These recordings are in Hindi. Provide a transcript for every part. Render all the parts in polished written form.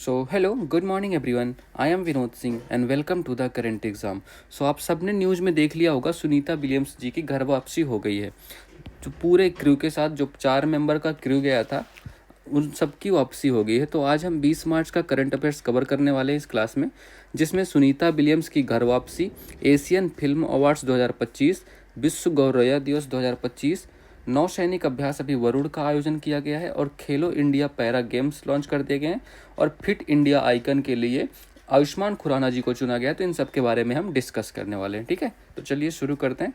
Hello good morning everyone. I am Vinod Singh and welcome to the current exam. आप सबने न्यूज़ में देख लिया होगा, सुनीता विलियम्स जी की घर वापसी हो गई है। जो पूरे क्रू के साथ जो 4 मेंबर का क्रू गया था, उन सब की वापसी हो गई है। तो आज हम 20 मार्च का करंट अफेयर्स कवर करने वाले हैं इस क्लास में, जिसमें सुनीता विलियम्स की घर वापसी, एशियन फिल्म अवार्ड्स 2025, विश्व गौरैया दिवस 2025, नौसैनिक अभ्यास अभी वरुण का आयोजन किया गया है और खेलो इंडिया पैरा गेम्स लॉन्च कर दिए गए हैं और फिट इंडिया आइकन के लिए आयुष्मान खुराना जी को चुना गया। तो इन सब के बारे में हम डिस्कस करने वाले हैं। ठीक है, तो चलिए शुरू करते हैं।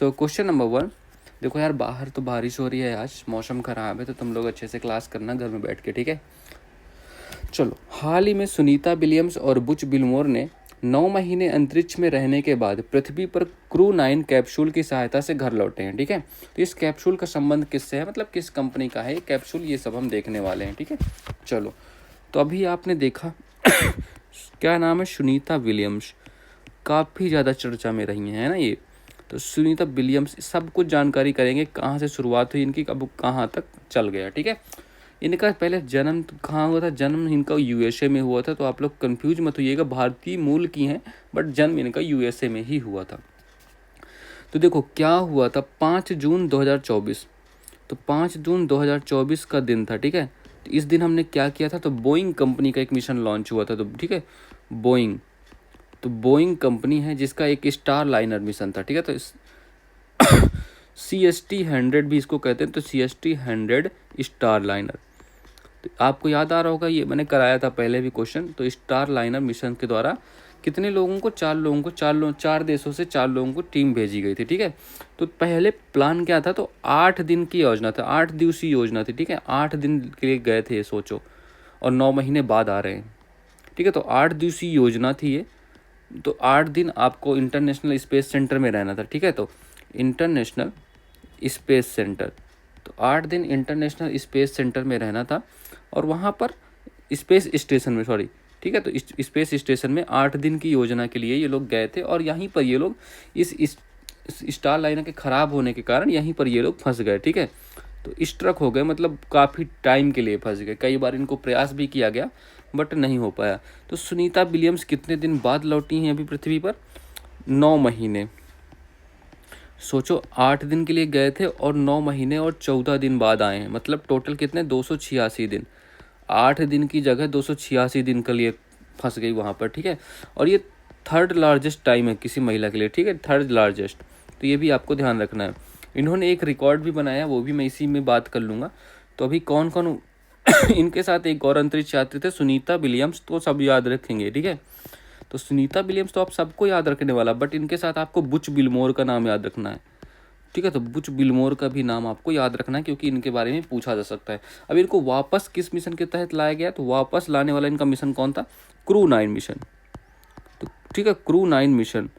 Question number 1। देखो यार, बाहर तो बारिश हो रही है, आज मौसम ख़राब है, तो तुम लोग अच्छे से क्लास करना घर में बैठ के। ठीक है, चलो। हाल ही में सुनीता विलियम्स और बुच बिलमोर ने 9 महीने अंतरिक्ष में रहने के बाद पृथ्वी पर क्रू 9 कैप्सूल की सहायता से घर लौटे हैं। ठीक है, तो इस कैप्सूल का संबंध किससे है, मतलब किस कंपनी का है ये कैप्सूल, ये सब हम देखने वाले हैं। ठीक है, चलो। तो अभी आपने देखा क्या नाम है, सुनीता विलियम्स, काफ़ी ज़्यादा चर्चा में रही हैं, है ना ये। तो सुनीता विलियम्स, सब कुछ जानकारी करेंगे, कहाँ से शुरुआत हुई इनकी, अब कहाँ तक चल गया। ठीक है, इनका पहले जन्म कहाँ हुआ था, जन्म इनका यूएसए में हुआ था। तो आप लोग कंफ्यूज मत होइएगा, भारतीय मूल की हैं, बट जन्म इनका यूएसए में ही हुआ था। तो देखो क्या हुआ था, 5 जून 2024। तो 5 जून 2024 का दिन था। ठीक है, तो इस दिन हमने क्या किया था, तो बोइंग कंपनी का एक मिशन लॉन्च हुआ था। तो ठीक है, बोइंग, तो बोइंग कंपनी है जिसका एक स्टार लाइनर मिशन था। ठीक है, तो CST-100 भी इसको कहते हैं, तो CST-100 स्टार लाइनर। तो आपको याद आ रहा होगा, ये मैंने कराया था पहले भी क्वेश्चन। तो स्टार लाइनर मिशन के द्वारा कितने लोगों को, 4 लोगों को, 4 देशों से 4 लोगों को टीम भेजी गई थी। ठीक है, तो पहले प्लान क्या था, तो 8 दिन की योजना था, 8 दिवसीय योजना थी। ठीक है, 8 दिन के लिए गए थे ये, सोचो, और 9 महीने बाद आ रहे हैं। ठीक है, तो 8 दिवसीय योजना थी ये। तो 8 दिन आपको इंटरनेशनल स्पेस सेंटर में रहना था। ठीक है, तो इंटरनेशनल स्पेस सेंटर, तो 8 दिन इंटरनेशनल स्पेस सेंटर में रहना था और वहाँ पर स्पेस स्टेशन में, सॉरी, ठीक है, तो स्पेस स्टेशन में 8 दिन की योजना के लिए ये लोग गए थे। और यहीं पर ये लोग इस स्टार लाइनर के ख़राब होने के कारण यहीं पर ये लोग फंस गए। ठीक है, तो स्ट्रक हो गए, मतलब काफ़ी टाइम के लिए फंस गए। कई बार इनको प्रयास भी किया गया बट नहीं हो पाया। तो सुनीता विलियम्स कितने दिन बाद लौटी हैं अभी पृथ्वी पर, 9 महीने। सोचो, 8 दिन के लिए गए थे और 9 महीने और 14 दिन बाद आए हैं, मतलब टोटल कितने, 286 दिन। 8 दिन की जगह 286 दिन के लिए फंस गई वहाँ पर। ठीक है, और ये थर्ड लार्जेस्ट टाइम है किसी महिला के लिए। ठीक है, थर्ड लार्जेस्ट, तो ये भी आपको ध्यान रखना है। इन्होंने एक रिकॉर्ड भी बनाया, वो भी मैं इसी में बात कर लूँगा। तो अभी कौन कौन इनके साथ एक और अंतरिक्ष यात्री थे, सुनीता विलियम्स, तो सब याद रखेंगे। ठीक है, तो सुनीता विलियम्स तो आप सबको याद रखने वाला, बट इनके साथ आपको बुच बिलमोर का नाम याद रखना है। ठीक है, तो बुच बिलमोर का भी नाम आपको याद रखना है, क्योंकि इनके बारे में पूछा जा सकता है। अब इनको वापस किस मिशन के तहत लाया गया, तो वापस लाने वाला इनका मिशन कौन था, क्रू 9 मिशन। तो ठीक है, क्रू 9 मिशन,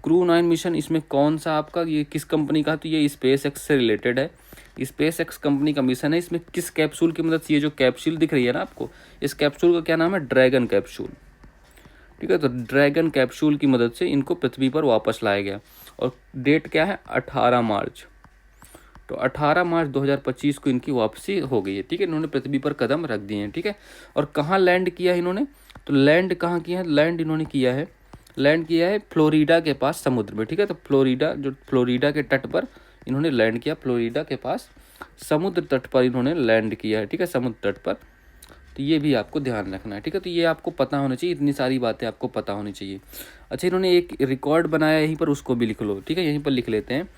क्रू 9 मिशन, इसमें कौन सा आपका, ये किस कंपनी का, तो ये स्पेस एक्स से रिलेटेड है। स्पेस एक्स कंपनी का मिशन है। इसमें किस कैप्सूल की मदद से, ये जो कैप्सूल दिख रही है ना आपको, इस कैप्सूल का क्या नाम है, ड्रैगन कैप्सूल। ठीक है, तो ड्रैगन कैप्सूल की मदद से इनको पृथ्वी पर वापस लाया गया। और डेट क्या है, 18 मार्च। तो 18 मार्च 2025 को इनकी वापसी हो गई है। ठीक है, इन्होंने पृथ्वी पर कदम रख दिए हैं। ठीक है, और कहाँ लैंड किया है इन्होंने, तो लैंड कहाँ किया है, लैंड इन्होंने किया है, लैंड किया है फ्लोरिडा के पास समुद्र में। ठीक है, तो फ्लोरिडा, जो फ्लोरिडा के तट पर इन्होंने लैंड किया, फ्लोरिडा के पास समुद्र तट पर इन्होंने लैंड किया है। ठीक है, समुद्र तट पर। तो ये भी आपको ध्यान रखना है। ठीक है, तो ये आपको पता होना चाहिए, इतनी सारी बातें आपको पता होनी चाहिए। अच्छा, इन्होंने एक रिकॉर्ड बनाया यहीं पर, उसको भी लिख लो। ठीक है, यहीं पर लिख लेते हैं।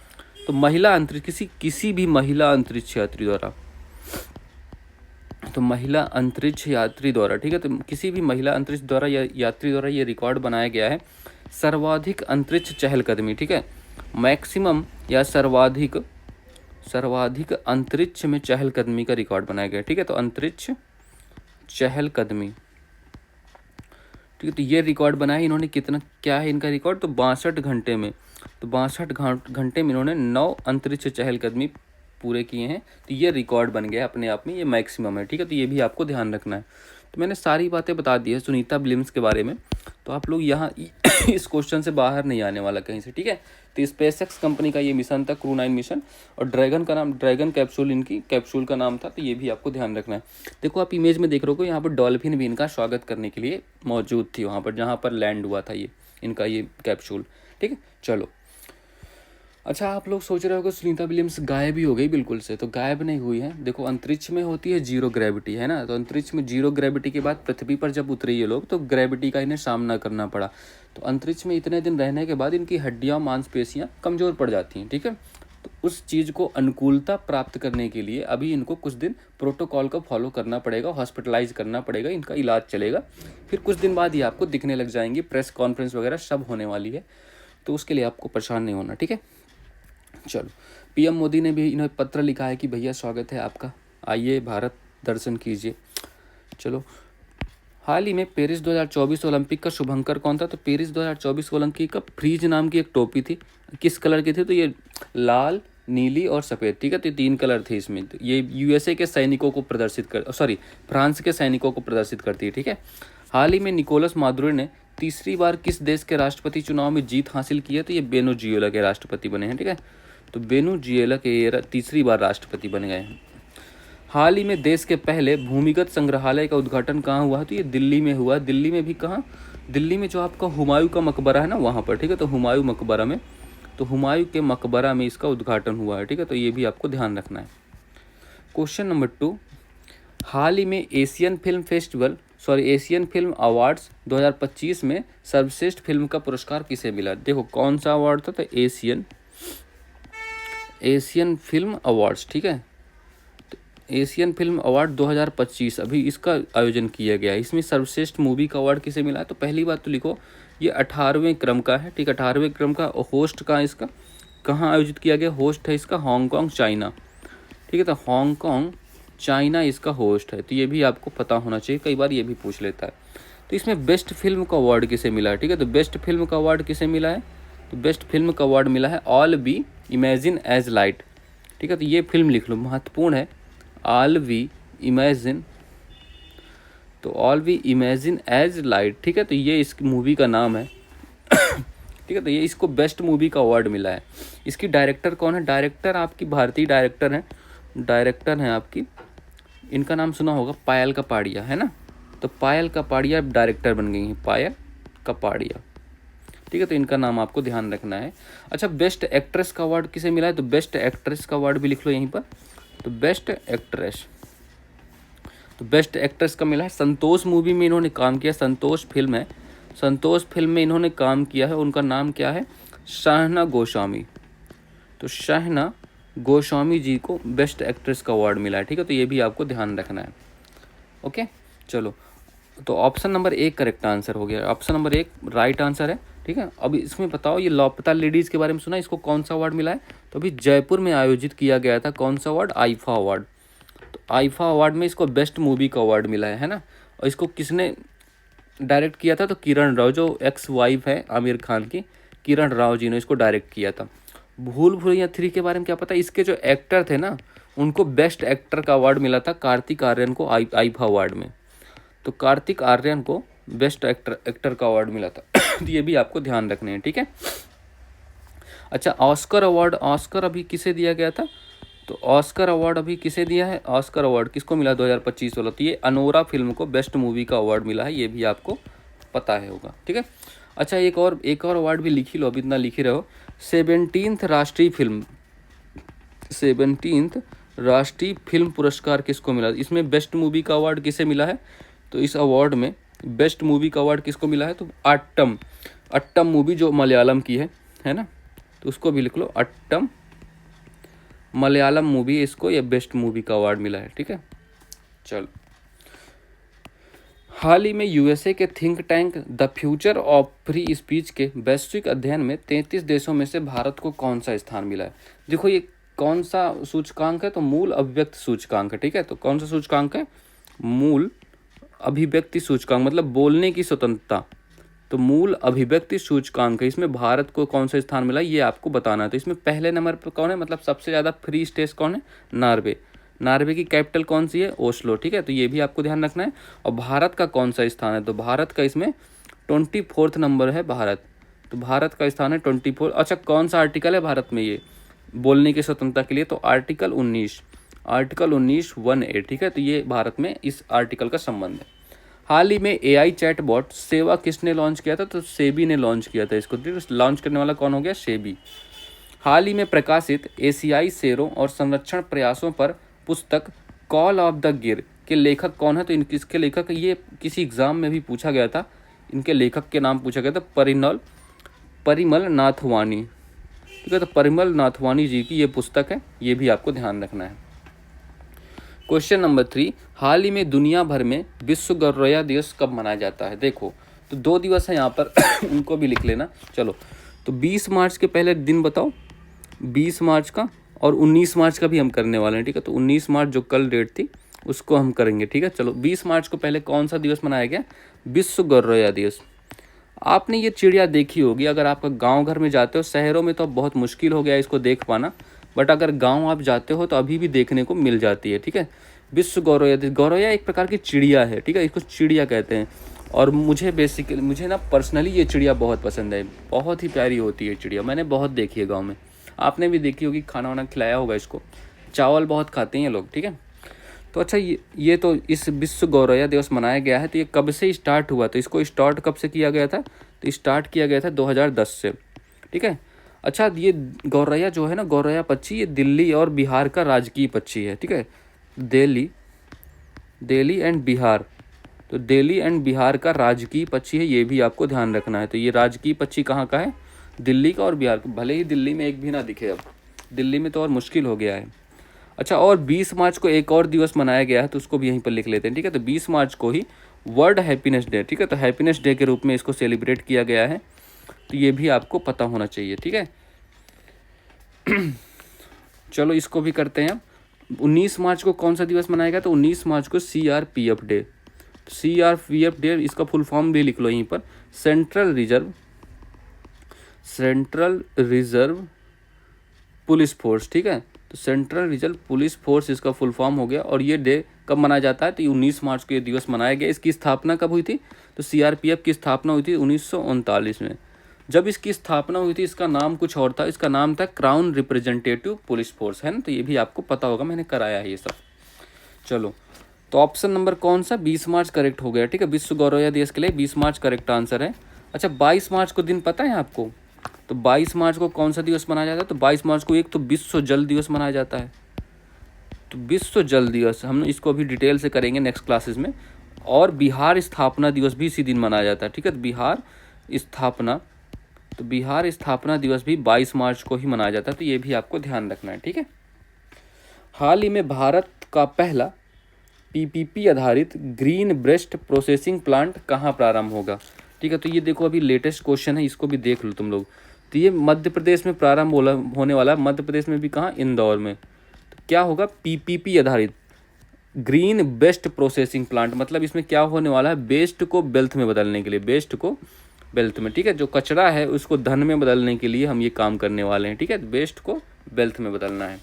तो महिला अंतरिक्ष, किसी भी महिला अंतरिक्ष यात्री द्वारा, तो महिला अंतरिक्ष यात्री द्वारा, ठीक है, तो किसी भी महिला अंतरिक्ष द्वारा या यात्री द्वारा ये रिकॉर्ड बनाया गया है, सर्वाधिक अंतरिक्ष चहलकदमी। ठीक है, मैक्सिमम या सर्वाधिक अंतरिक्ष में चहलकदमी का रिकॉर्ड बनाया गया। ठीक है, तो अंतरिक्ष चहलकदमी। ठीक है, तो ये रिकॉर्ड बनाया इन्होंने, कितना, क्या है इनका रिकॉर्ड, तो 62 घंटे में। तो 62 घंटे में इन्होंने 9 अंतरिक्ष चहलकदमी पूरे किए हैं। तो ये रिकॉर्ड बन गया अपने आप में, ये मैक्सिमम है। ठीक है, तो ये भी आपको ध्यान रखना है। तो मैंने सारी बातें बता दी है सुनीता विलियम्स के बारे में। तो तो आप लोग यहाँ इस क्वेश्चन से बाहर नहीं आने वाला कहीं से, ठीक है। तो स्पेसएक्स कंपनी का ये मिशन था, क्रू 9 मिशन, और ड्रैगन का नाम, ड्रैगन कैप्सूल इनकी कैप्सूल का नाम था। तो ये भी आपको ध्यान रखना है। देखो आप इमेज में देख रहे हो, यहाँ पर डॉल्फिन भी इनका स्वागत करने के लिए मौजूद थी वहाँ पर, जहाँ पर लैंड हुआ था ये इनका ये कैप्सूल, ठीक है। चलो, अच्छा आप लोग सोच रहे हो कि सुनीता विलियम्स गायब ही हो गई, बिल्कुल से तो गायब नहीं हुई है। देखो अंतरिक्ष में होती है जीरो ग्रेविटी, है ना, तो अंतरिक्ष में जीरो ग्रेविटी के बाद पृथ्वी पर जब उतरे ये लोग, तो ग्रेविटी का इन्हें सामना करना पड़ा। तो अंतरिक्ष में इतने दिन रहने के बाद इनकी हड्डियाँ मांसपेशियाँ कमज़ोर पड़ जाती हैं, ठीक है। तो उस चीज़ को अनुकूलता प्राप्त करने के लिए अभी इनको कुछ दिन प्रोटोकॉल को फॉलो करना पड़ेगा, हॉस्पिटलाइज करना पड़ेगा, इनका इलाज चलेगा। फिर कुछ दिन बाद ये आपको दिखने लग जाएंगी, प्रेस कॉन्फ्रेंस वगैरह सब होने वाली है, तो उसके लिए आपको परेशान नहीं होना, ठीक है। चलो, पीएम मोदी ने भी इन्हें पत्र लिखा है कि भैया स्वागत है आपका, आइए भारत दर्शन कीजिए। चलो, हाल ही में पेरिस 2024 ओलंपिक का शुभंकर कौन था? तो पेरिस 2024 ओलंपिक का फ्रीज नाम की एक टोपी थी। किस कलर की थी? तो ये लाल, नीली और सफ़ेद, ठीक है। तो 3 कलर थे इसमें। तो ये यूएसए के सैनिकों को प्रदर्शित कर, सॉरी फ्रांस के सैनिकों को प्रदर्शित करती है, ठीक है। हाल ही में निकोलस मादुरो ने तीसरी बार किस देश के राष्ट्रपति चुनाव में जीत हासिल की है? तो ये वेनेजुएला के राष्ट्रपति बने हैं, ठीक है। तो वेनेजुएला के तीसरी बार राष्ट्रपति बन गए हैं। हाल ही में देश के पहले भूमिगत संग्रहालय का उद्घाटन कहाँ हुआ? तो ये दिल्ली में हुआ। दिल्ली में भी कहाँ? दिल्ली में जो आपका हुमायूं का मकबरा है ना, वहाँ पर, ठीक है। तो हुमायूं मकबरा में, तो हुमायूं के मकबरा में इसका उद्घाटन हुआ है, ठीक है। तो ये भी आपको ध्यान रखना है। क्वेश्चन नंबर 2, हाल ही में एशियन फिल्म अवार्ड्स 2025 में सर्वश्रेष्ठ फिल्म का पुरस्कार किसे मिला? देखो कौन सा अवार्ड था? तो एशियन फिल्म अवार्ड्स, ठीक है। तो एशियन फिल्म अवार्ड 2025 अभी इसका आयोजन किया गया है। इसमें सर्वश्रेष्ठ मूवी का अवार्ड किसे मिला है? तो पहली बात तो लिखो, ये 18वें क्रम का है, ठीक है। 18वें क्रम का होस्ट का इसका कहाँ आयोजित किया गया? होस्ट है इसका हांगकांग, चाइना, ठीक है। तो हांगकांग, चाइना इसका होस्ट है। तो ये भी आपको पता होना चाहिए, कई बार ये भी पूछ लेता है। तो इसमें बेस्ट फिल्म का अवार्ड किसे मिला है? ठीक है। तो बेस्ट फिल्म का अवार्ड किसे मिला है? तो बेस्ट फिल्म का अवार्ड मिला है all we imagine as light, ठीक है। तो ये फिल्म लिख लो, महत्वपूर्ण है, ऑल वी इमेजिन, तो all we imagine as light, ठीक है। तो ये इस मूवी का नाम है, ठीक है। तो ये इसको बेस्ट मूवी का अवार्ड मिला है। इसकी डायरेक्टर कौन है? डायरेक्टर आपकी भारतीय डायरेक्टर हैं आपकी, इनका नाम सुना होगा, पायल कपाड़िया, है ना। तो पायल कपाड़िया डायरेक्टर बन गई हैं, पायल कपाड़िया, ठीक है। तो इनका नाम आपको ध्यान रखना है। अच्छा, बेस्ट एक्ट्रेस का अवार्ड किसे मिला है? तो बेस्ट एक्ट्रेस का अवार्ड भी लिख लो यहीं पर। तो बेस्ट एक्ट्रेस का मिला है, संतोष मूवी में इन्होंने काम किया, संतोष फिल्म है, संतोष फिल्म में इन्होंने काम किया है। उनका नाम क्या है? शहना गोस्वामी। तो शहना गोस्वामी जी को बेस्ट एक्ट्रेस का अवार्ड मिला है, ठीक है। तो ये भी आपको ध्यान रखना है, ओके। चलो, तो ऑप्शन नंबर 1 करेक्ट आंसर हो गया, ऑप्शन नंबर 1 राइट आंसर है, ठीक है। अब इसमें बताओ, ये लापता लेडीज़ के बारे में सुना, इसको कौन सा अवार्ड मिला है? तो अभी जयपुर में आयोजित किया गया था, कौन सा अवार्ड? IIFA award. तो आईफा अवार्ड में इसको बेस्ट मूवी का अवार्ड मिला है ना। और इसको किसने डायरेक्ट किया था? तो किरण राव, जो एक्स वाइफ है आमिर खान की, किरण राव जी ने इसको डायरेक्ट किया था। भूल भुलैया 3 के बारे में क्या पता? इसके जो एक्टर थे ना, उनको बेस्ट एक्टर का अवार्ड मिला था कार्तिक आर्यन को आईफा अवार्ड में। तो कार्तिक आर्यन को बेस्ट एक्टर का अवार्ड मिला था। तो ये भी आपको ध्यान रखने हैं, ठीक है। अच्छा, ऑस्कर अवार्ड, ऑस्कर अभी किसे दिया गया था? तो ऑस्कर अवार्ड अभी किसे दिया है? ऑस्कर अवार्ड किसको मिला 2025 वाला? तो ये अनोरा फिल्म को बेस्ट मूवी का अवार्ड मिला है, ये भी आपको पता है होगा, ठीक है। अच्छा, एक और अवार्ड भी लिख ही लो, अभी इतना लिख ही रहो। 17th राष्ट्रीय फिल्म पुरस्कार किसको मिला? इसमें बेस्ट मूवी का अवार्ड किसे मिला है? तो इस अवार्ड में बेस्ट मूवी का अवार्ड किसको मिला है? तो अट्टम मूवी जो मलयालम की है ना, तो उसको भी लिख लो, अट्टम मलयालम मूवी, इसको ये बेस्ट मूवी का अवार्ड मिला है, ठीक है। चलो, हाल ही में यूएसए के think tank the future of free speech के वैश्विक अध्ययन में 33 देशों में से भारत को कौन सा स्थान मिला है? देखो ये कौन सा सूचकांक है? तो मूल अभिव्यक्ति सूचकांक है, ठीक है। तो कौन सा सूचकांक है? मूल अभिव्यक्ति सूचकांक, मतलब बोलने की स्वतंत्रता। तो मूल अभिव्यक्ति सूचकांक है, इसमें भारत को कौन सा स्थान मिला ये आपको बताना है। तो इसमें पहले नंबर पर कौन है, मतलब सबसे ज़्यादा फ्री स्टेट कौन है? नार्वे की कैपिटल कौन सी है? ओस्लो, ठीक है। तो ये भी आपको ध्यान रखना है। और भारत का कौन सा स्थान है? तो भारत का इसमें 24 नंबर है भारत। तो भारत का स्थान है 24। अच्छा, कौन सा आर्टिकल है भारत में ये बोलने की स्वतंत्रता के लिए? तो आर्टिकल 19, आर्टिकल 19(1)(a), ठीक है। तो ये भारत में इस आर्टिकल का संबंध है। हाल ही में एआई चैटबॉट सेवा किसने लॉन्च किया था? तो सेबी ने लॉन्च किया था इसको। लॉन्च करने वाला कौन हो गया? सेबी। हाल ही में प्रकाशित एशियाई शेरों और संरक्षण प्रयासों पर पुस्तक कॉल ऑफ द गिर के लेखक कौन है? तो इसके लेखक, ये किसी एग्जाम में भी पूछा गया था, इनके लेखक के नाम पूछा गया था, परिमल नाथवानी, ठीक है। तो परिमल नाथवानी जी की ये पुस्तक है, ये भी आपको ध्यान रखना है। क्वेश्चन नंबर 3, हाल ही में दुनिया भर में विश्व गौरैया दिवस कब मनाया जाता है? देखो, तो 2 दिवस है यहाँ पर उनको भी लिख लेना। चलो, तो 20 मार्च के पहले दिन बताओ, 20 मार्च का, और 19 मार्च का भी हम करने वाले हैं, ठीक है। तो 19 मार्च जो कल डेट थी उसको हम करेंगे, ठीक है। चलो, 20 मार्च को पहले कौन सा दिवस मनाया गया? विश्व गौरैया दिवस। आपने ये चिड़िया देखी होगी, अगर आपका गांव घर में जाते हो, शहरों में तो अब बहुत मुश्किल हो गया इसको देख पाना, बट अगर गांव आप जाते हो तो अभी भी देखने को मिल जाती है, ठीक है। विश्व गौरैया, गौरैया एक प्रकार की चिड़िया है, ठीक है, इसको चिड़िया कहते हैं। और मुझे ना पर्सनली ये चिड़िया बहुत पसंद है, बहुत ही प्यारी होती है चिड़िया, मैंने बहुत देखी है गाँव में, आपने भी देखी होगी, खाना वाना खिलाया होगा इसको, चावल बहुत खाते हैं लोग, ठीक है। तो अच्छा, ये तो इस विश्व गौरैया दिवस मनाया गया है। तो ये कब से स्टार्ट हुआ? तो इसको स्टार्ट कब से किया गया था? तो स्टार्ट किया गया था 2010 से, ठीक है। अच्छा, ये गौरैया जो है ना, गौरैया पक्षी, ये दिल्ली और बिहार का राजकीय पक्षी है, ठीक है। दिल्ली एंड बिहार, तो दिल्ली एंड बिहार का राजकीय पक्षी है, ये भी आपको ध्यान रखना है। तो ये राजकीय पक्षी कहाँ का है? दिल्ली का और बिहार का। भले ही दिल्ली में एक भी ना दिखे, अब दिल्ली में तो और मुश्किल हो गया है। अच्छा, और 20 मार्च को एक और दिवस मनाया गया है, तो उसको भी यहीं पर लिख लेते हैं, ठीक है। तो 20 मार्च को ही वर्ल्ड हैप्पीनेस डे, ठीक है। तो हैप्पीनेस डे के रूप में इसको सेलिब्रेट किया गया है, तो ये भी आपको पता होना चाहिए, ठीक है। चलो, इसको भी करते हैं। 19 मार्च को कौन सा दिवस मनाया गया? तो 19 मार्च को CRPF डे। CRPF डे, इसका फुल फॉर्म भी लिख लो यहीं पर, सेंट्रल रिजर्व पुलिस फोर्स, ठीक है। तो सेंट्रल रिजर्व पुलिस फोर्स इसका फुल फॉर्म हो गया। और ये डे कब मनाया जाता है? तो 19 मार्च को ये दिवस मनाया गया। इसकी स्थापना कब हुई थी? तो CRPF की स्थापना हुई थी 1939 में। जब इसकी स्थापना हुई थी, इसका नाम कुछ और था, इसका नाम था क्राउन रिप्रेजेंटेटिव पुलिस फोर्स, है ना। तो ये भी आपको पता होगा, मैंने कराया है ये सब। चलो, तो ऑप्शन नंबर कौन सा? 20 मार्च करेक्ट हो गया, ठीक है। विश्व गौरैया दिवस के लिए 20 मार्च करेक्ट आंसर है। अच्छा, 22 मार्च को दिन पता है आपको? तो 22 मार्च को कौन सा दिवस मनाया जाता है? तो 22 मार्च को एक तो विश्व जल दिवस मनाया जाता है। तो विश्व जल दिवस, हम इसको अभी डिटेल से करेंगे नेक्स्ट क्लासेस में। और बिहार स्थापना दिवस भी इसी दिन मनाया जाता है, ठीक है। तो बिहार स्थापना दिवस भी 22 मार्च को ही मनाया जाता है, तो ये भी आपको ध्यान रखना है, ठीक है। हाल ही में भारत का पहला PPP आधारित ग्रीन ब्रेस्ट प्रोसेसिंग प्लांट कहाँ प्रारंभ होगा? ठीक है, तो ये देखो, अभी लेटेस्ट क्वेश्चन है, इसको भी देख लो तुम लोग। तो ये मध्य प्रदेश में प्रारंभ होने वाला है। मध्य प्रदेश में भी कहाँ? इंदौर में। तो क्या होगा? PPP आधारित ग्रीन वेस्ट प्रोसेसिंग प्लांट, मतलब इसमें क्या होने वाला है? वेस्ट को वेल्थ में बदलने के लिए, वेस्ट को वेल्थ में, ठीक है। जो कचरा है उसको धन में बदलने के लिए हम ये काम करने वाले हैं, ठीक है। वेस्ट को वेल्थ में बदलना है।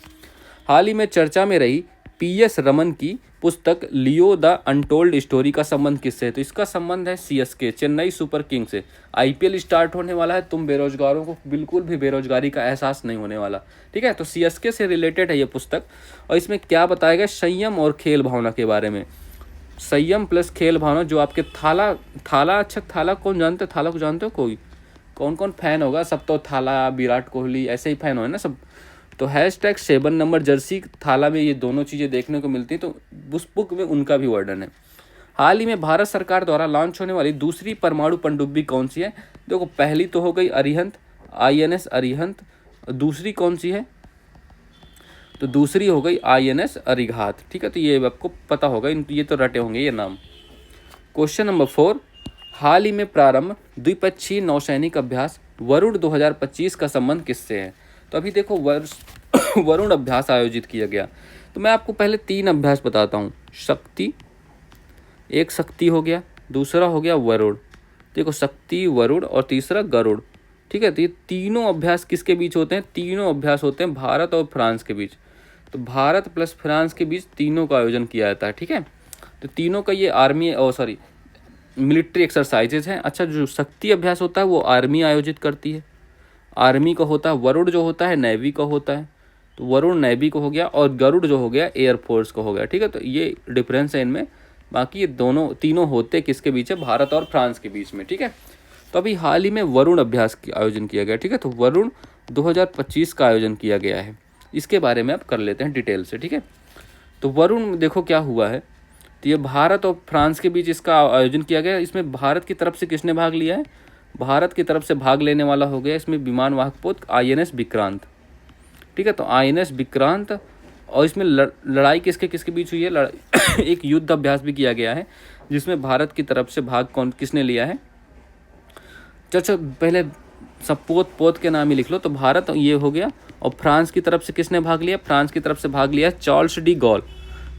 हाल ही में चर्चा में रही PS रमन की पुस्तक लियो द अनटोल्ड स्टोरी का संबंध किससे है? तो इसका संबंध है CSK, चेन्नई सुपर किंग से। IPL स्टार्ट होने वाला है, तुम बेरोजगारों को बिल्कुल भी बेरोजगारी का एहसास नहीं होने वाला, ठीक है। तो CSK से रिलेटेड है ये पुस्तक। और इसमें क्या बताया गया? संयम और खेल भावना के बारे में। संयम प्लस खेल भावना, जो आपके थाला, अच्छा थाला कौन जानते हो? थाला को जानते हो? कोई कौन कौन फैन होगा? सब तो थाला, विराट कोहली ऐसे ही फैन हो ना सब। तो #7 नंबर जर्सी थाला में ये दोनों चीज़ें देखने को मिलती हैं, तो उस बुक में उनका भी वर्णन है। हाल ही में भारत सरकार द्वारा लॉन्च होने वाली दूसरी परमाणु पनडुब्बी कौन सी है? देखो, पहली तो हो गई अरिहंत, INS अरिहंत। दूसरी कौन सी है? तो दूसरी हो गई INS अरिघात, ठीक है। तो ये आपको पता होगा, ये तो रटे होंगे ये नाम। क्वेश्चन नंबर 4, हाल ही में प्रारंभ द्विपक्षीय नौसैनिक अभ्यास वरुण 2025 का संबंध किससे है? तो अभी देखो, वरुण अभ्यास आयोजित किया गया। तो मैं आपको पहले 3 अभ्यास बताता हूँ। एक शक्ति हो गया, दूसरा हो गया वरुण, देखो शक्ति, वरुण, और तीसरा गरुड़, ठीक है। तो ये तीनों अभ्यास किसके बीच होते हैं? तीनों अभ्यास होते हैं भारत और फ्रांस के बीच। तो भारत प्लस फ्रांस के बीच तीनों का आयोजन किया जाता है, ठीक है। तो तीनों का ये मिलिट्री एक्सरसाइजेज हैं। अच्छा, जो शक्ति अभ्यास होता है वो आर्मी आयोजित करती है, आर्मी का होता है। वरुण जो होता है नेवी का होता है, तो वरुण नेवी को हो गया, और गरुड़ जो हो गया एयरफोर्स का हो गया। ठीक है, तो ये डिफरेंस है इनमें। बाकी ये दोनों तीनों होते किसके बीच है, भारत और फ्रांस के बीच में। ठीक है, तो अभी हाल ही में वरुण अभ्यास की आयोजन किया गया। ठीक है, तो वरुण 2025 का आयोजन किया गया है। इसके बारे में अब कर लेते हैं डिटेल से। ठीक है, तो वरुण देखो क्या हुआ है, तो ये भारत और फ्रांस के बीच इसका आयोजन किया गया। इसमें भारत की तरफ से किसने भाग लिया है, भारत की तरफ से भाग लेने वाला हो गया इसमें विमान वाहक पोत INS विक्रांत। ठीक है, तो INS विक्रांत, और इसमें लड़ाई किसके किसके बीच हुई है, एक युद्ध अभ्यास भी किया गया है जिसमें भारत की तरफ से भाग किसने लिया है। अच्छा, पहले सब पोत पोत के नाम ही लिख लो। तो भारत ये हो गया, और फ्रांस की तरफ से किसने भाग लिया, फ्रांस की तरफ से भाग लिया चार्ल्स डी गॉल।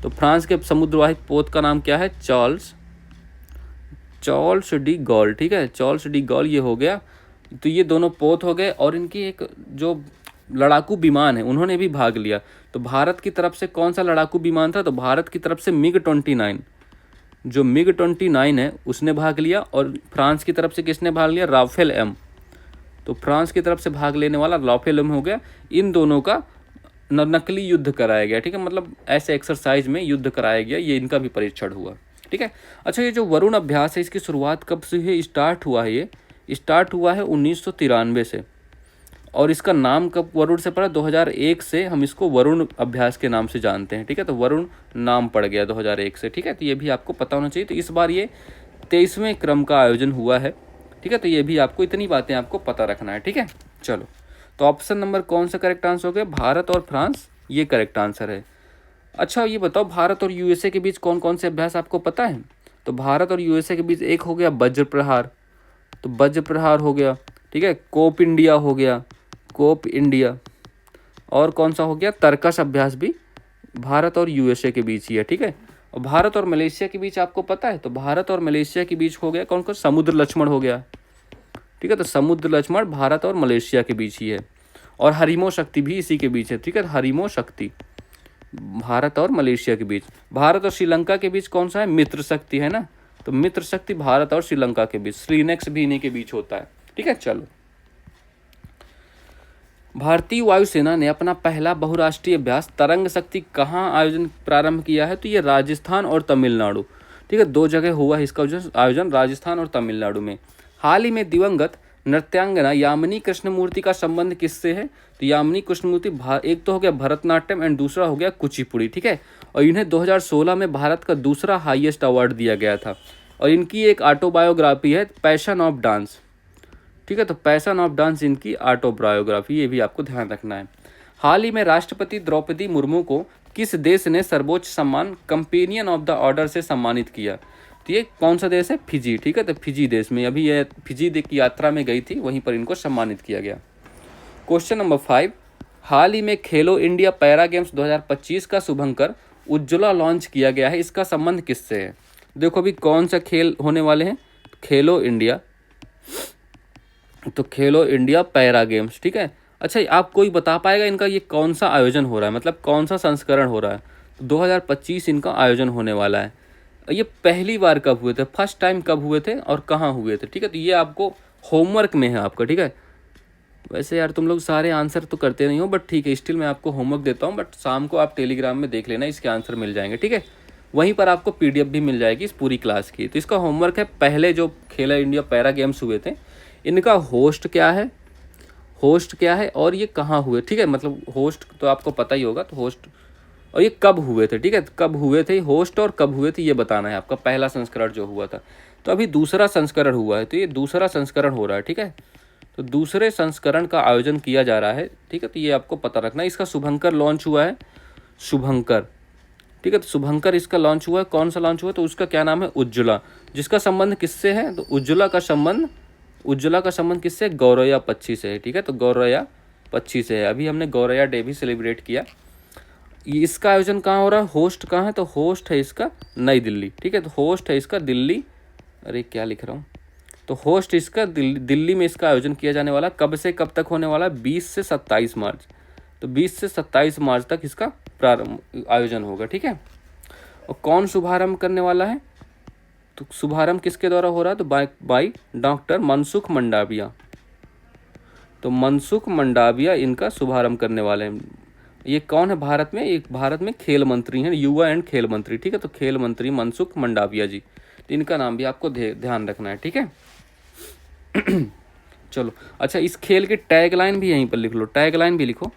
तो फ्रांस के समुद्रवाहिक पोत का नाम क्या है, चार्ल्स डी गॉल। ठीक है, चार्ल्स डी गॉल ये हो गया। तो ये दोनों पोत हो गए, और इनकी एक जो लड़ाकू विमान है उन्होंने भी भाग लिया। तो भारत की तरफ से कौन सा लड़ाकू विमान था, तो भारत की तरफ से MiG-29, जो MiG-29 है उसने भाग लिया, और फ्रांस की तरफ से किसने भाग लिया, राफेल M। तो फ्रांस की तरफ से भाग लेने वाला राफेल M हो गया। इन दोनों का नकली युद्ध कराया गया। ठीक है, मतलब ऐसे एक्सरसाइज में युद्ध कराया गया, ये इनका भी परीक्षण हुआ। ठीक है, अच्छा, ये जो वरुण अभ्यास है इसकी शुरुआत कब से हुई, स्टार्ट हुआ है, ये स्टार्ट हुआ है 1993 से, और इसका नाम कब वरुण से पड़ा, 2001 से हम इसको वरुण अभ्यास के नाम से जानते हैं। ठीक है, तो वरुण नाम पड़ गया 2001 से। ठीक है, तो ये भी आपको पता होना चाहिए। तो इस बार ये 23वें क्रम का आयोजन हुआ है। ठीक है, तो ये भी आपको, इतनी बातें आपको पता रखना है। ठीक है, चलो, तो ऑप्शन नंबर कौन सा करेक्ट आंसर हो गया, भारत और फ्रांस, ये करेक्ट आंसर है। अच्छा, ये बताओ भारत और USA के बीच कौन कौन से अभ्यास आपको पता है। तो भारत और USA के बीच एक हो गया वज्र प्रहार, तो वज्र प्रहार हो गया। ठीक है, कोप इंडिया हो गया, कोप इंडिया, और कौन सा हो गया, तर्कश अभ्यास भी भारत और USA के बीच ही है। ठीक है, और भारत और मलेशिया के बीच आपको पता है, तो भारत और मलेशिया के बीच हो गया कौन कौन, समुद्र लक्ष्मण हो गया। ठीक है, तो समुद्र लक्ष्मण भारत और मलेशिया के बीच ही है, और हरिमो शक्ति भी इसी के बीच है। ठीक है, हरिमो शक्ति भारत और मलेशिया के बीच। भारत और श्रीलंका के बीच कौन सा है, मित्र शक्ति है ना, तो मित्र शक्ति भारत और श्रीलंका के बीच, श्रीनेक्स भी इन्हीं के बीच होता है। ठीक है, चलो, भारतीय वायुसेना ने अपना पहला बहुराष्ट्रीय अभ्यास तरंग शक्ति कहाँ आयोजन प्रारंभ किया है, तो ये राजस्थान और तमिलनाडु। ठीक है, दो जगह हुआ है इसका आयोजन, राजस्थान और तमिलनाडु में। हाल ही में दिवंगत नृत्यांगना यामिनी कृष्णमूर्ति का संबंध किससे है, तो यामिनी कृष्णमूर्ति एक तो हो गया भरतनाट्यम एंड दूसरा हो गया कुचिपुड़ी। ठीक है, और इन्हें 2016 में भारत का दूसरा हाईएस्ट अवार्ड दिया गया था, और इनकी एक ऑटोबायोग्राफी है पैशन ऑफ डांस। ठीक है, तो पैशन ऑफ डांस इनकी ऑटोबायोग्राफी, ये भी आपको ध्यान रखना है। हाल ही में राष्ट्रपति द्रौपदी मुर्मू को किस देश ने सर्वोच्च सम्मान कंपेनियन ऑफ द ऑर्डर से सम्मानित किया, तो ये कौन सा देश है, फिजी। ठीक है, तो फिजी देश में, अभी ये फिजी की यात्रा में गई थी, वहीं पर इनको सम्मानित किया गया। क्वेश्चन नंबर 5, हाल ही में खेलो इंडिया पैरा गेम्स 2025 का शुभंकर उज्ज्वला लॉन्च किया गया है, इसका संबंध किससे है। देखो अभी कौन सा खेल होने वाले हैं, खेलो इंडिया, तो खेलो इंडिया पैरा गेम्स। ठीक है, अच्छा, आप कोई बता पाएगा इनका ये कौन सा आयोजन हो रहा है, मतलब कौन सा संस्करण हो रहा है, तो 2025 इनका आयोजन होने वाला है। ये पहली बार कब हुए थे, फर्स्ट टाइम कब हुए थे और कहाँ हुए थे। ठीक है, तो ये आपको होमवर्क में है आपका। ठीक है, वैसे यार तुम लोग सारे आंसर तो करते नहीं हो, बट ठीक है, स्टिल मैं आपको होमवर्क देता हूँ, बट शाम को आप टेलीग्राम में देख लेना, इसके आंसर मिल जाएंगे। ठीक है, वहीं पर आपको PDF भी मिल जाएगी इस पूरी क्लास की। तो इसका होमवर्क है, पहले जो खेलो इंडिया पैरा गेम्स हुए थे इनका होस्ट क्या है, होस्ट क्या है और ये कहाँ हुए। ठीक है, मतलब होस्ट तो आपको पता ही होगा, तो होस्ट और ये कब हुए थे। ठीक है, कब हुए थे होस्ट और कब हुए थे ये बताना है आपका, पहला संस्करण जो हुआ था। तो अभी दूसरा संस्करण हुआ है, तो ये दूसरा संस्करण हो रहा है। ठीक है, तो दूसरे संस्करण का आयोजन किया जा रहा है। ठीक है, तो ये आपको पता रखना है। इसका शुभंकर लॉन्च हुआ है, शुभंकर। ठीक है, तो शुभंकर इसका लॉन्च हुआ है, कौन सा लॉन्च हुआ है, तो उसका क्या नाम है, उज्ज्वला, जिसका संबंध किससे है, तो उज्ज्वला का संबंध किससे, गौरैया पक्षी से है। ठीक है, तो गौरैया पक्षी से है। अभी हमने गौरैया डे भी सेलिब्रेट किया। इसका आयोजन कहाँ हो रहा है, होस्ट कहाँ है, तो होस्ट है इसका नई दिल्ली। ठीक है, तो होस्ट है इसका दिल्ली, अरे क्या लिख रहा हूँ, तो होस्ट इसका दिल्ली में इसका आयोजन किया जाने वाला। कब से कब तक होने वाला, 20 से 27 मार्च। तो 20 से 27 मार्च तक इसका प्रारंभ आयोजन होगा। ठीक है, और कौन शुभारंभ करने वाला है, तो शुभारंभ किसके द्वारा हो रहा है? तो बाई डॉक्टर मनसुख मंडाविया। तो मनसुख मंडाविया इनका शुभारंभ करने वाले हैं। ये कौन है भारत में? एक भारत में खेल मंत्री हैं, युवा एंड खेल मंत्री, ठीक है। तो खेल मंत्री मनसुख मंडाविया जी, तो इनका नाम भी आपको ध्यान रखना है, ठीक है। चलो अच्छा, इस खेल की टैगलाइन भी यहीं पर लिख लो, टैगलाइन भी लिखो।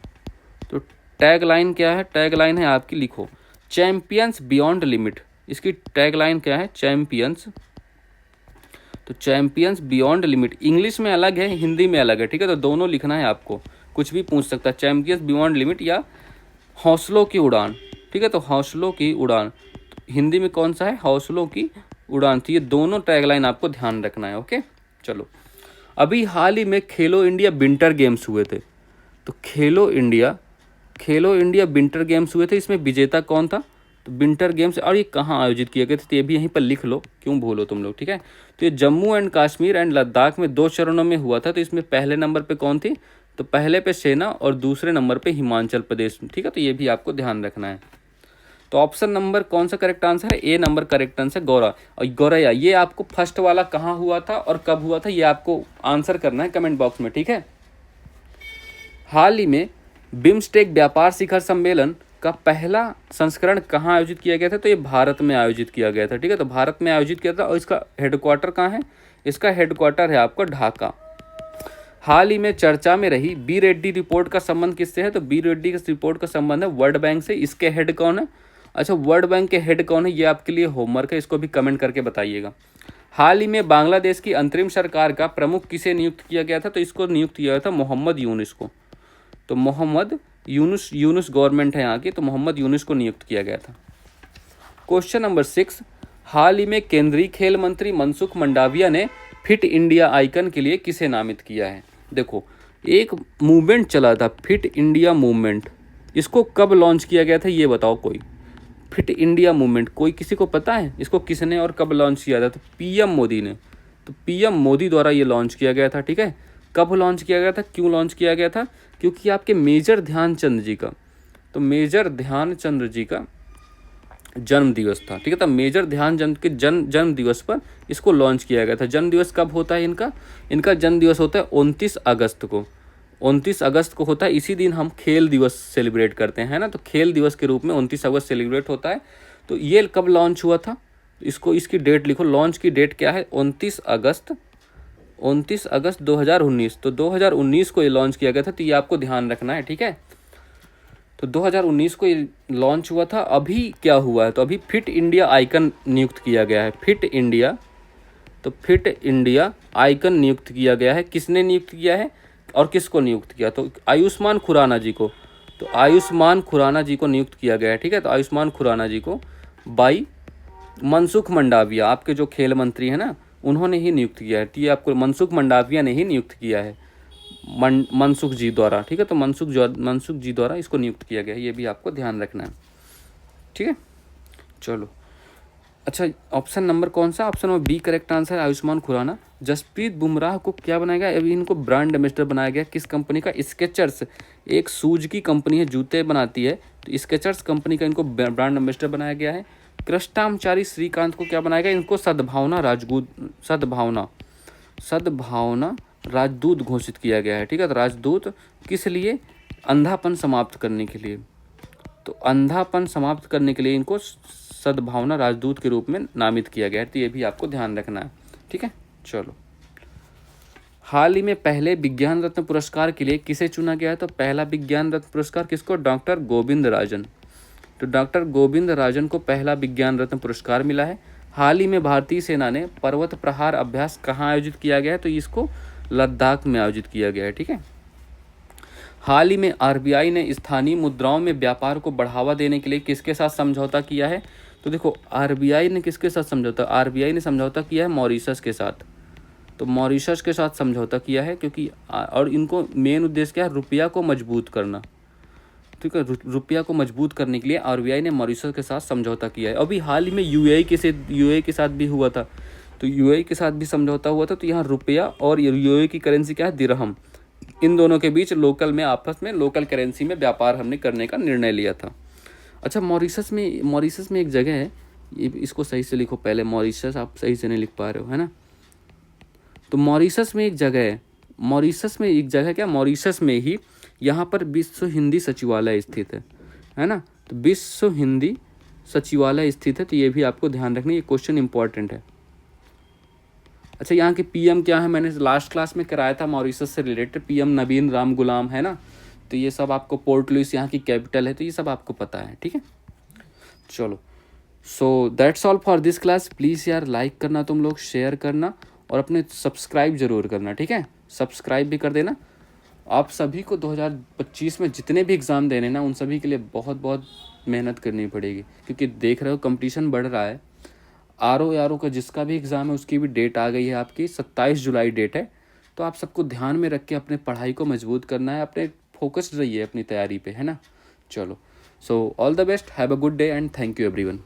तो टैगलाइन क्या है? टैगलाइन है आपकी, लिखो, चैंपियंस बियॉन्ड लिमिट। इसकी टैगलाइन क्या है? चैंपियंस। तो चैंपियंस बियॉन्ड लिमिट इंग्लिश में अलग है, हिंदी में अलग है, ठीक है। तो दोनों लिखना है आपको, कुछ भी पूछ सकता है, चैंपियंस बियॉन्ड लिमिट या हौसलों की उड़ान, ठीक है। तो हौसलों की उड़ान, तो हिंदी में कौन सा है? हौसलों की उड़ान। तो ये दोनों टैगलाइन आपको ध्यान रखना है, ओके। चलो, अभी हाल ही में खेलो इंडिया विंटर गेम्स हुए थे। तो खेलो इंडिया विंटर गेम्स हुए थे, इसमें विजेता कौन था? तो विंटर गेम्स, और ये कहाँ आयोजित किए गए थे? तो ये भी यहीं पर लिख लो, क्यों भूलो तुम लोग, ठीक है। तो ये जम्मू एंड कश्मीर एंड लद्दाख में 2 चरणों में हुआ था। तो इसमें पहले नंबर पे कौन थी? तो पहले पे सेना और दूसरे नंबर पे हिमाचल प्रदेश, ठीक है। तो ये भी आपको ध्यान रखना है। तो ऑप्शन नंबर कौन सा करेक्ट आंसर है? ए नंबर करेक्ट आंसर, गौरा और गौरैया। ये आपको फर्स्ट वाला कहाँ हुआ था और कब हुआ था, ये आपको आंसर करना है कमेंट बॉक्स में, ठीक है। हाल ही में बिम्स्टेक व्यापार शिखर सम्मेलन का पहला संस्करण कहाँ आयोजित किया गया था? तो ये भारत में आयोजित किया गया था, ठीक है। तो भारत में आयोजित किया था, और इसका हेडक्वार्टर कहाँ है? इसका हेडक्वार्टर है आपका ढाका। हाल ही में चर्चा में रही बी रेड्डी रिपोर्ट का संबंध किससे है? तो बी रेड्डी की रिपोर्ट का संबंध है वर्ल्ड बैंक से। इसके हेड कौन है? अच्छा, वर्ल्ड बैंक के हेड कौन है? ये आपके लिए होमवर्क है, इसको भी कमेंट करके बताइएगा। हाल ही में बांग्लादेश की अंतरिम सरकार का प्रमुख किसे नियुक्त किया गया था? तो इसको नियुक्त किया गया था मोहम्मद यूनुस को। तो मोहम्मद यूनुस गवर्नमेंट है यहाँ की, तो मोहम्मद यूनुस को नियुक्त किया गया था। क्वेश्चन नंबर 6, हाल ही में केंद्रीय खेल मंत्री मनसुख मंडाविया ने फिट इंडिया आइकन के लिए किसे नामित किया है? देखो, एक मूवमेंट चला था, फिट इंडिया मूवमेंट, इसको कब लॉन्च किया गया था ये बताओ कोई। फिट इंडिया मूवमेंट कोई किसी को पता है इसको किसने और कब लॉन्च किया था? तो पीएम मोदी ने। तो पीएम मोदी द्वारा ये लॉन्च किया गया था, ठीक है। कब लॉन्च किया गया था, क्यों लॉन्च किया गया था? क्योंकि आपके मेजर ध्यानचंद जी का, तो मेजर ध्यानचंद जी का जन्म दिवस था, ठीक है। तो मेजर ध्यानचंद के जन्म दिवस पर इसको लॉन्च किया गया था। जन्म दिवस कब होता है इनका जन्म दिवस होता है 29 अगस्त को। 29 अगस्त को होता है, इसी दिन हम खेल दिवस सेलिब्रेट करते हैं ना। तो खेल दिवस के रूप में 29 अगस्त सेलिब्रेट होता है। तो ये कब लॉन्च हुआ था? इसकी डेट लिखो, लॉन्च की डेट क्या है? 29 अगस्त 2019। तो 2019 को ये लॉन्च किया गया था, तो ये आपको ध्यान रखना है, ठीक है। तो 2019 को ये लॉन्च हुआ था। अभी क्या हुआ है? तो अभी फिट इंडिया आइकन नियुक्त किया गया है, फिट इंडिया आइकन नियुक्त किया गया है। किसने नियुक्त किया है और किसको नियुक्त किया? तो आयुष्मान खुराना जी को। तो आयुष्मान खुराना जी को नियुक्त किया गया है, ठीक है। तो आयुष्मान खुराना जी को बाई मनसुख मंडाविया, आपके जो खेल मंत्री हैं ना, उन्होंने ही नियुक्त किया है। तो ये आपको मनसुख मंडाविया ने ही नियुक्त किया है, मनसुख जी द्वारा, ठीक है। तो मनसुख जी द्वारा इसको नियुक्त किया गया है, ये भी आपको ध्यान रखना है, ठीक है। चलो अच्छा, ऑप्शन नंबर कौन सा? Option number B correct answer है, आयुष्मान खुराना। जसप्रीत बुमराह को क्या बनाया गया? अभी इनको ब्रांड एम्बेसडर बनाया गया, किस कंपनी का? स्केचर्स, एक शूज की कंपनी है, जूते बनाती है। तो स्केचर्स कंपनी का इनको ब्रांड एम्बेसडर बनाया गया है। कृष्णाचारी श्रीकांत को क्या बनाया गया? इनको सद्भावना राजदूत घोषित किया गया है, ठीक है। तो राजदूत किस लिए? अंधापन समाप्त करने के लिए। तो अंधापन समाप्त करने के लिए इनको सद्भावना राजदूत के रूप में नामित किया गया है। तो ये भी आपको ध्यान रखना है, ठीक है। चलो, हाल ही में पहले विज्ञान रत्न पुरस्कार के लिए किसे चुना गया है? तो पहला विज्ञान रत्न पुरस्कार किसको? डॉक्टर गोविंद राजन। तो डॉक्टर गोविंद राजन को पहला विज्ञान रत्न पुरस्कार मिला है। हाल ही में भारतीय सेना ने पर्वत प्रहार अभ्यास कहाँ आयोजित किया गया है? तो इसको लद्दाख में आयोजित किया गया है, ठीक है। हाल ही में आरबीआई ने स्थानीय मुद्राओं में व्यापार को बढ़ावा देने के लिए किसके साथ समझौता किया है? तो देखो, आरबीआई ने किसके साथ समझौता? आरबीआई ने समझौता किया है मॉरिशस के साथ। तो मॉरिशस के साथ समझौता किया है, क्योंकि और इनको मेन उद्देश्य क्या है? रुपया को मजबूत करना, ठीक है। रुपया को मजबूत करने के लिए आरबीआई ने मॉरिशस के साथ समझौता किया है। अभी हाल ही में यूएई के साथ भी हुआ था। तो यूएई के साथ भी समझौता हुआ था। तो यहाँ रुपया और यूएई की करेंसी क्या है? दिरहम। इन दोनों के बीच लोकल में, आपस में लोकल करेंसी में व्यापार हमने करने का निर्णय लिया था। अच्छा, मॉरिशस में एक जगह है, ये इसको सही से लिखो पहले, मॉरिशस आप सही से नहीं लिख पा रहे हो, है ना। तो मॉरिशस में एक जगह है, मॉरिशस में एक जगह क्या, मॉरिशस में ही यहाँ पर विश्व हिंदी सचिवालय स्थित है ना। तो विश्व हिंदी सचिवालय स्थित है, तो ये भी आपको ध्यान रखना, ये क्वेश्चन इंपॉर्टेंट है। अच्छा, यहाँ के पीएम क्या है, मैंने लास्ट क्लास में कराया था मॉरिशस से रिलेटेड, पीएम नवीन राम गुलाम, है ना। तो ये सब आपको, पोर्ट लुइस यहाँ की कैपिटल है, तो ये सब आपको पता है, ठीक है। चलो, so that's all for this class. Please यार लाइक करना तुम लोग, शेयर करना और अपने सब्सक्राइब जरूर करना, ठीक है। सब्सक्राइब भी कर देना। आप सभी को 2025 में जितने भी एग्ज़ाम देने ना, उन सभी के लिए बहुत बहुत मेहनत करनी पड़ेगी, क्योंकि देख रहे हो कंपटीशन बढ़ रहा है। आर ओ का जिसका भी एग्ज़ाम है उसकी भी डेट आ गई है, आपकी 27 जुलाई डेट है। तो आप सबको ध्यान में रख के अपने पढ़ाई को मजबूत करना है, अपने फोकस्ड रहिए अपनी तैयारी पे, है ना। चलो, so all the best, have a good day and thank you everyone.